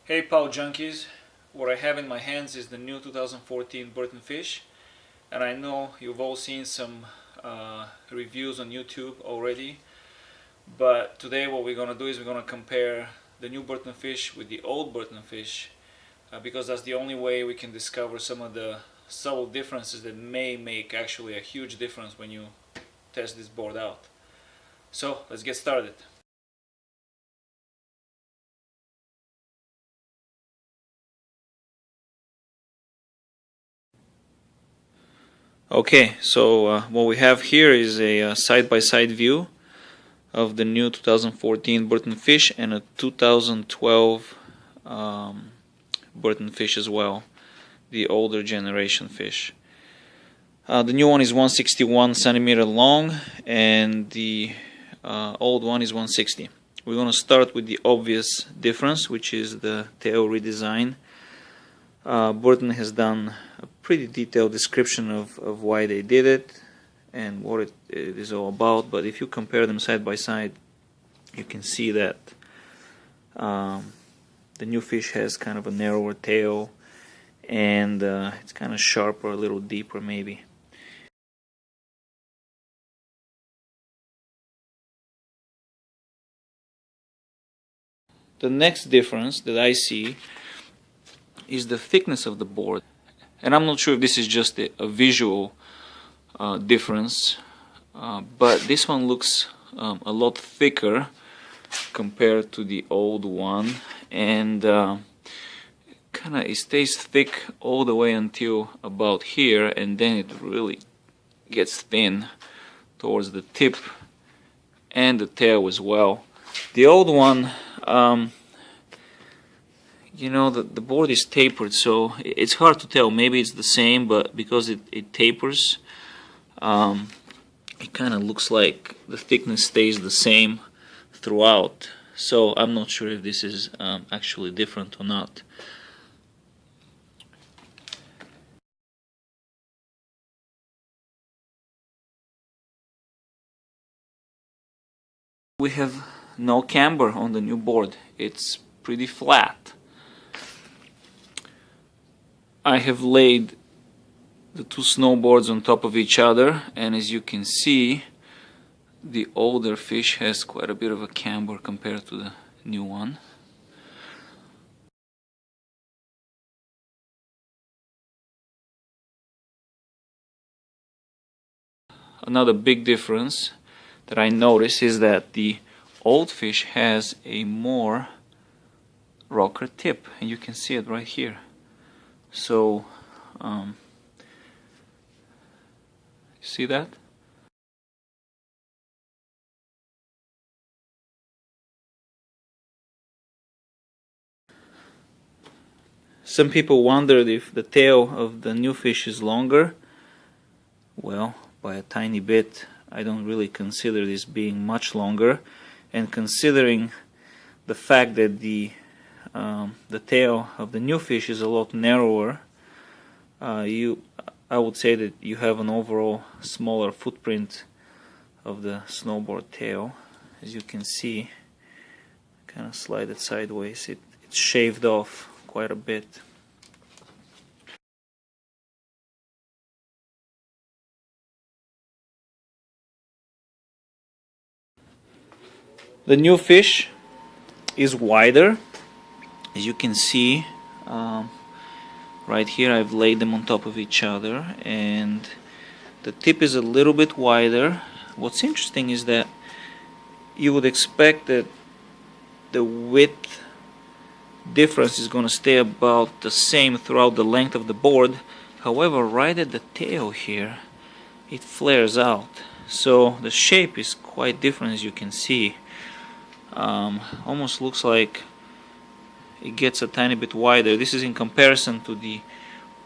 Hey Pow Junkies, what I have in my hands is the new 2014 Burton Fish, and I know you've all seen some reviews on YouTube already, but today what we're going to do is we're going to compare the new Burton Fish with the old Burton Fish, because that's the only way we can discover some of the subtle differences that may make actually a huge difference when you test this board out. So let's get started. Okay, so what we have here is a side-by-side view of the new 2014 Burton Fish and a 2012 Burton Fish as well, the older generation fish. The new one is 161 centimeter long and the old one is 160. We're going to start with the obvious difference, which is the tail redesign. Burton has done a pretty detailed description of why they did it and what it is all about, but if you compare them side by side, you can see that the new fish has kind of a narrower tail and it's kind of sharper, a little deeper maybe. The next difference that I see is the thickness of the board, and I'm not sure if this is just a visual difference, but this one looks a lot thicker compared to the old one, and it stays thick all the way until about here, and then it really gets thin towards the tip and the tail as well. The old one, you know, the board is tapered, so it's hard to tell. Maybe it's the same, but because it tapers, it kind of looks like the thickness stays the same throughout. So I'm not sure if this is actually different or not. We have no camber on the new board. It's pretty flat. I have laid the two snowboards on top of each other, and as you can see, the older fish has quite a bit of a camber compared to the new one. Another big difference that I notice is that the old fish has a more rocker tip, and you can see it right here. So, see that? Some people wondered if the tail of the new fish is longer. Well, by a tiny bit. I don't really consider this being much longer, and considering the fact that the tail of the new fish is a lot narrower, I would say that you have an overall smaller footprint of the snowboard tail. As you can see, kind of slide it sideways, it's shaved off quite a bit. The new fish is wider, as you can see. Right here I've laid them on top of each other, and the tip is a little bit wider. What's interesting is that you would expect that the width difference is going to stay about the same throughout the length of the board. However, right at the tail here, it flares out, so the shape is quite different, as you can see. Almost looks like it gets a tiny bit wider. This is in comparison to the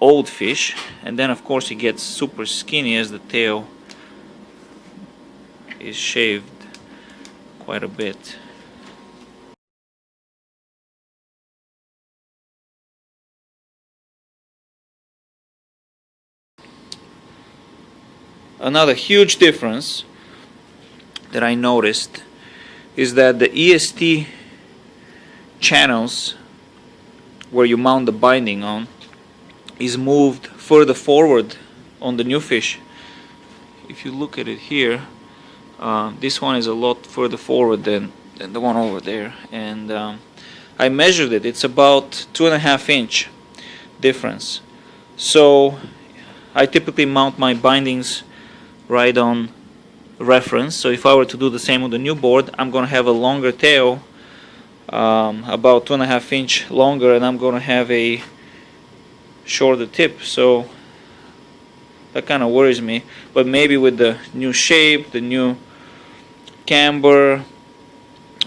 old fish, and then of course it gets super skinny as the tail is shaved quite a bit. Another huge difference that I noticed is that the EST channels where you mount the binding on is moved further forward on the new fish. If you look at it here, this one is a lot further forward than the one over there, and I measured it. It's about 2.5 inch difference. So I typically mount my bindings right on reference. So if I were to do the same with the new board, I'm going to have a longer tail, about 2.5 inch longer, and I'm going to have a shorter tip. So that kind of worries me. But maybe with the new shape, the new camber,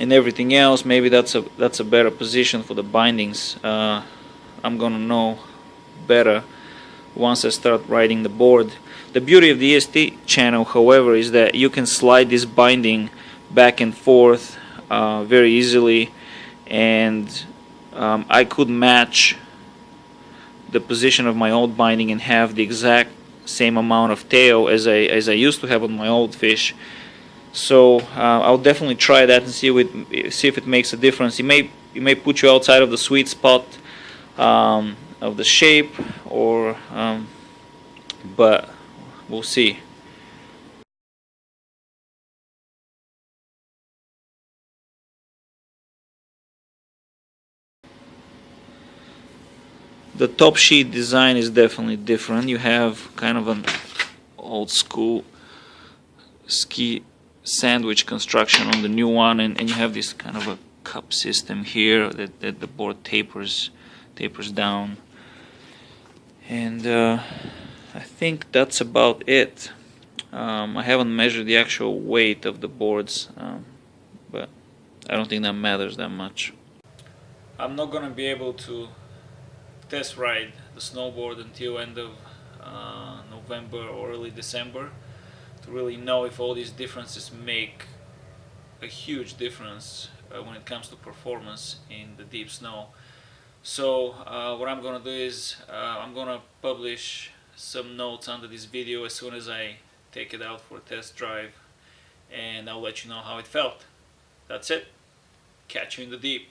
and everything else, maybe that's a better position for the bindings. I'm gonna know better once I start riding the board. The beauty of the EST channel, however, is that you can slide this binding back and forth very easily, and I could match the position of my old binding and have the exact same amount of tail as I used to have on my old fish. So I'll definitely try that and see if it makes a difference. It may put you outside of the sweet spot of the shape, or but we'll see. The top sheet design is definitely different. You have kind of an old school ski sandwich construction on the new one, and you have this kind of a cup system here that the board tapers down, and I think that's about it. I haven't measured the actual weight of the boards, but I don't think that matters that much. I'm not gonna be able to test ride the snowboard until end of November or early December to really know if all these differences make a huge difference when it comes to performance in the deep snow. So what I'm gonna do is I'm gonna publish some notes under this video as soon as I take it out for a test drive, and I'll let you know how it felt. That's it. Catch you in the deep.